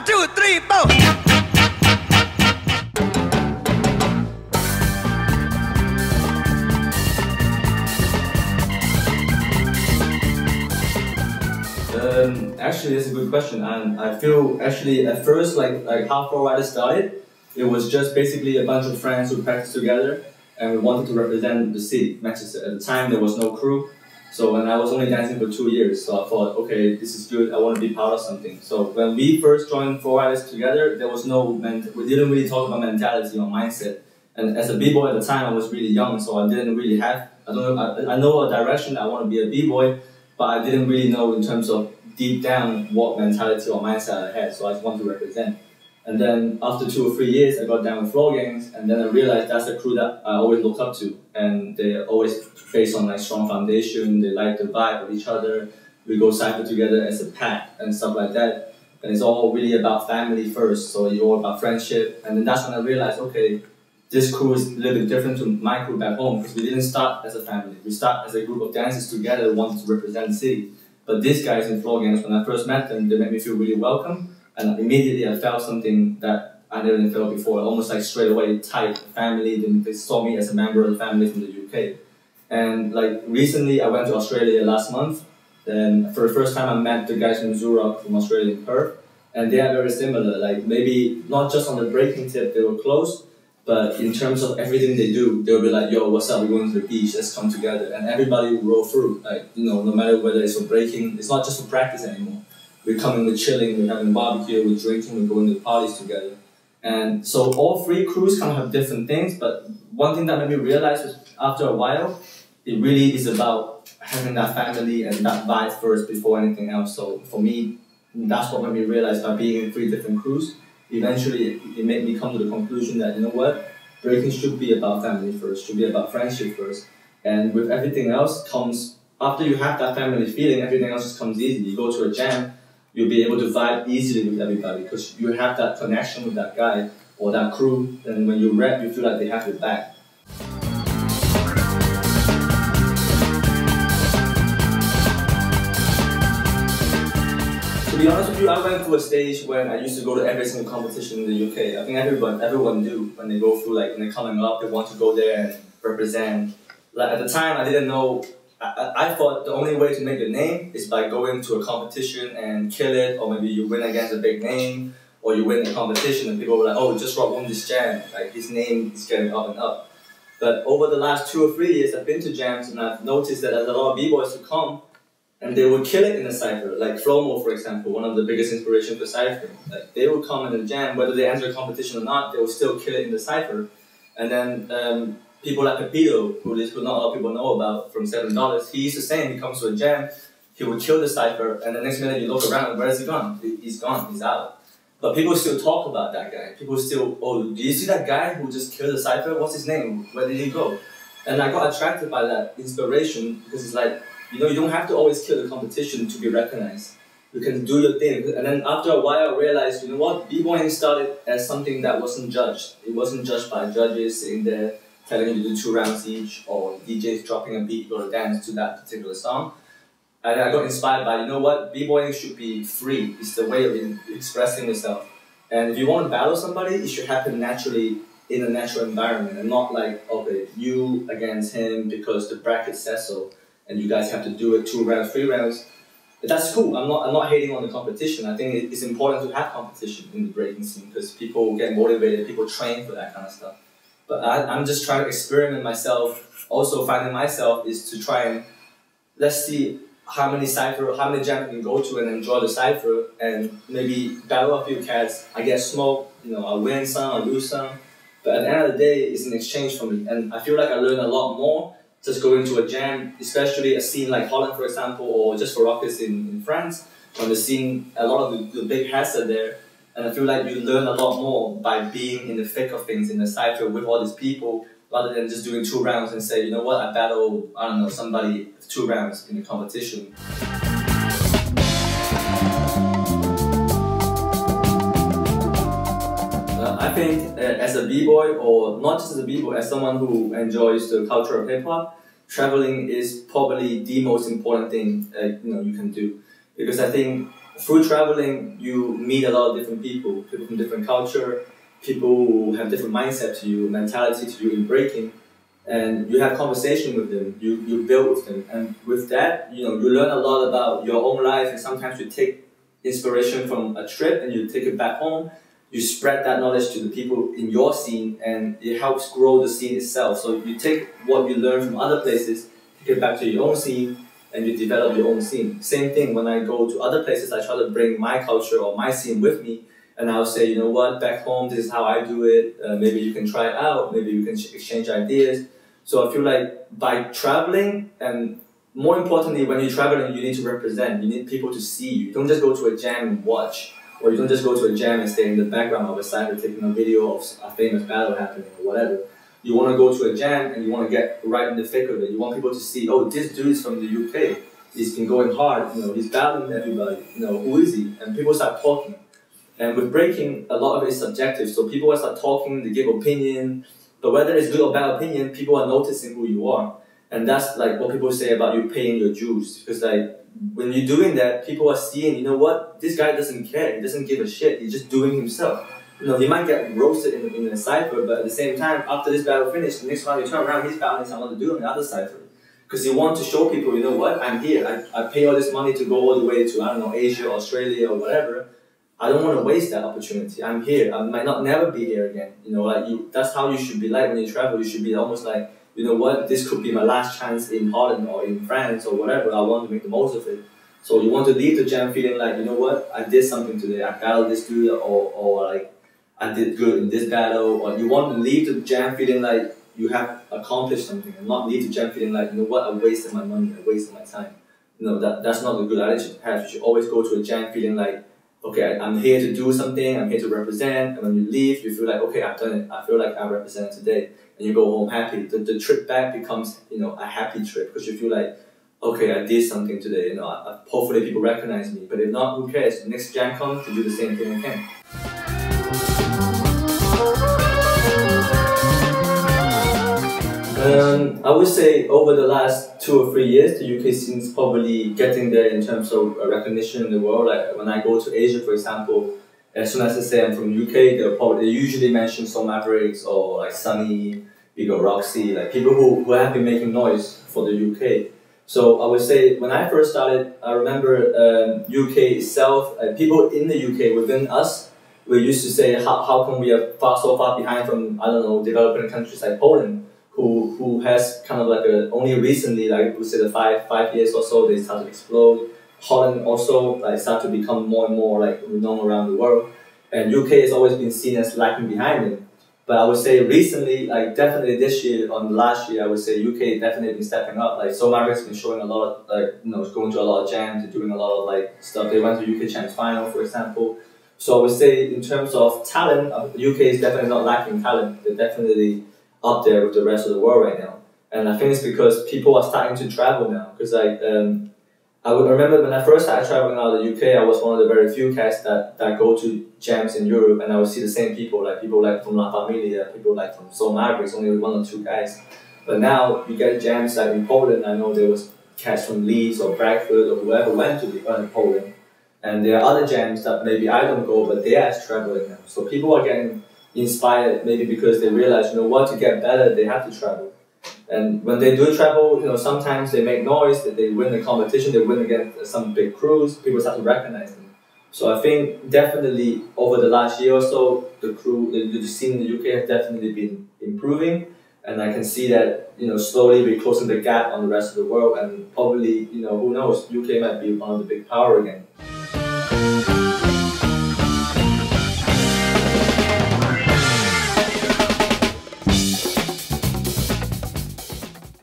2, 3, 4. Actually, that's a good question, and I feel actually at first like how Floorriderz started, it was just basically a bunch of friends who practiced together, and we wanted to represent the city, Manchester. At the time, there was no crew, and I was only dancing for 2 years, so I thought, okay, this is good. I want to be part of something. So when we first joined Floorriderz together, there was we didn't really talk about mentality or mindset. And as a b-boy at the time, I was really young, so I didn't really have. I know a direction. I want to be a b-boy, but I didn't really know in terms of deep down what mentality or mindset I had, so I just wanted to represent. And then after 2 or 3 years, I got down with Floorgangz, and then I realized that's a crew that I always look up to, and they're always based on like strong foundation. They like the vibe of each other. We go cycle together as a pack and stuff like that. And it's all really about family first, so it's all about friendship. And then that's when I realized, okay, this crew is a little bit different to my crew back home, because we didn't start as a family. We start as a group of dancers together wanting to represent the city. But these guys in Floorgangz, when I first met them, they made me feel really welcome, and immediately I felt something that I never felt before, almost like straight away tight family. Then they saw me as a member of the family from the UK. And like recently, I went to Australia last month, and for the first time I met the guys from JustRoc from Australia in Perth, and they are very similar. Like maybe not just on the breaking tip they were close, but in terms of everything they do, they'll be like, yo, what's up, we're going to the beach, let's come together. And everybody will roll through, like, no matter whether it's for breaking, it's not just for practice anymore. We're coming, we're chilling, we're having barbecue, we're drinking, we're going to parties together. And so all 3 crews kind of have different things, but one thing that made me realize was after a while, it really is about having that family and that vibe first before anything else. So for me, that's what made me realize by being in 3 different crews. Eventually, it made me come to the conclusion that, you know what, breaking should be about family first, should be about friendship first. And with everything else comes, after you have that family feeling, everything else just comes easy. You go to a jam, you'll be able to vibe easily with everybody because you have that connection with that guy or that crew. And when you rap, you feel like they have your back. To be honest with you, I went through a stage when I used to go to every single competition in the UK. I think everyone do when they go through, like, when they're coming up, they want to go there and represent. Like at the time, I didn't know. I thought the only way to make a name is by going to a competition and kill it, or maybe you win against a big name, or you win a competition and people were like, oh, JustRoc won this jam. Like his name is getting up and up. But over the last 2 or 3 years, I've been to jams and I've noticed that there's a lot of b-boys who come. And they would kill it in a cypher, like Flomo, for example, one of the biggest inspirations for cyphering. Like they would come in the jam, whether they enter a competition or not, they would still kill it in the cypher. And then people like Pepito, who not a lot of people know about, from $7, he's the same. He comes to a jam, he would kill the cypher, and the next minute you look around, where is he gone? He's gone, he's out. But people still talk about that guy. People still, oh, do you see that guy who just killed the cypher? What's his name? Where did he go? And I got attracted by that inspiration because it's like, you don't have to always kill the competition to be recognized. You can do your thing. And then after a while, I realized, you know what? B-boying started as something that wasn't judged. It wasn't judged by judges sitting there telling you to do 2 rounds each, or DJs dropping a beat, go to dance to that particular song. And I got inspired by, you know what? B-boying should be free. It's the way of expressing yourself. And if you want to battle somebody, it should happen naturally in a natural environment, and not like, okay, you against him because the bracket says so. And you guys have to do it 2 rounds, 3 rounds. But that's cool. I'm not hating on the competition. I think it's important to have competition in the breaking scene because people get motivated, people train for that kind of stuff. But I'm just trying to experiment myself. Also finding myself is to try and, let's see how many jams I can go to and enjoy the cypher, and maybe battle a few cats. I get smoked, I win some, I lose some. But at the end of the day, it's an exchange for me. And I feel like I learn a lot more just going to a jam, especially a scene like Holland, for example, or JustRoc in France, when the scene, a lot of the big hats are there, and I feel like you learn a lot more by being in the thick of things, in the cypher with all these people, rather than just doing 2 rounds and say, you know what, I battle, I don't know, somebody 2 rounds in a competition. I think as a b-boy, or not just as a b-boy, as someone who enjoys the culture of hip-hop, traveling is probably the most important thing you can do. Because I think through traveling, you meet a lot of different people from different culture, people who have different mindset to you, mentality to you in breaking, and you have conversation with them, you build with them, and with that, you learn a lot about your own life, and sometimes you take inspiration from a trip and you take it back home, you spread that knowledge to the people in your scene, and it helps grow the scene itself. So you take what you learn from other places, take it back to your own scene, and you develop your own scene. Same thing when I go to other places, I try to bring my culture or my scene with me, and I'll say, you know what, back home, this is how I do it, maybe you can try it out, maybe you can exchange ideas. So I feel like by traveling, and more importantly, when you're traveling, you need to represent, you need people to see you. You don't just go to a jam and watch, or you don't just go to a jam and stay in the background of a cypher taking a video of a famous battle happening or whatever. You want to go to a jam and you want to get right in the thick of it. You want people to see, oh, this dude is from the UK. He's been going hard, he's battling everybody, who is he? And people start talking. And with breaking, a lot of it is subjective. So people will start talking, they give opinion, but whether it's good or bad opinion, people are noticing who you are. And that's like what people say about you paying your dues. Because like, when you're doing that, people are seeing, you know what, this guy doesn't care, he doesn't give a shit, he's just doing himself. He might get roasted in a cypher, but at the same time, after this battle finished, the next time you turn around, he's battling some other dude in another cypher. Because you want to show people, you know what, I'm here, I pay all this money to go all the way to, I don't know, Asia, Australia, or whatever. I don't want to waste that opportunity. I'm here, I might not never be here again. That's how you should be like when you travel. You should be almost like, you know what, this could be my last chance in Holland or in France or whatever. I want to make the most of it. So you want to leave the jam feeling like, you know what, I did something today. I battled this dude, or like, I did good in this battle. Or you want to leave the jam feeling like you have accomplished something, and not leave the jam feeling like, you know what, I wasted my money, I wasted my time. That's not a good attitude to have. You should always go to a jam feeling like, okay, I'm here to do something, I'm here to represent, and when you leave, you feel like, okay, I've done it, I feel like I represented today, and you go home happy. The trip back becomes, a happy trip, because you feel like, okay, I did something today, hopefully people recognize me, but if not, who cares? The next jam comes, you do the same thing again. I would say over the last 2 or 3 years, the UK scene is probably getting there in terms of recognition in the world. Like when I go to Asia, for example, as soon as I say I'm from UK, they usually mention Soul Mavericks or like Sunny, Big Roxy, like people who have been making noise for the UK. So I would say when I first started, I remember UK itself, people in the UK within us, we used to say how come we are so far behind from, I don't know, developing countries like Poland, who has kind of like only recently, like we say the five years or so, they start to explode. Holland also like start to become more and more like known around the world, and UK has always been seen as lagging behind them. But I would say recently, like definitely this year, on last year, I would say UK definitely been stepping up. Like Soul Mavericks been showing a lot of going to a lot of jams, and doing a lot of like stuff. They went to UK Champs Final, for example. So I would say in terms of talent, UK is definitely not lacking talent. They're definitely up there with the rest of the world right now. And I think it's because people are starting to travel now. Because like I would remember when I first started traveling out of the UK, I was one of the very few cats that go to jams in Europe, and I would see the same people like from La Familia, people like from Soul Mavericks, only 1 or 2 guys. But now you get jams like in Poland. I know there was cats from Leeds or Bradford or whoever went to Poland. And there are other jams that maybe I don't go, but they are traveling now. So people are getting inspired, maybe because they realize, to get better, they have to travel. And when they do travel, sometimes they make noise, that they win the competition, they win against some big crews, people start to recognize them. So I think definitely over the last year or so, the scene in the UK has definitely been improving. And I can see that, slowly we're closing the gap on the rest of the world, and probably, who knows, UK might be one of the big power again.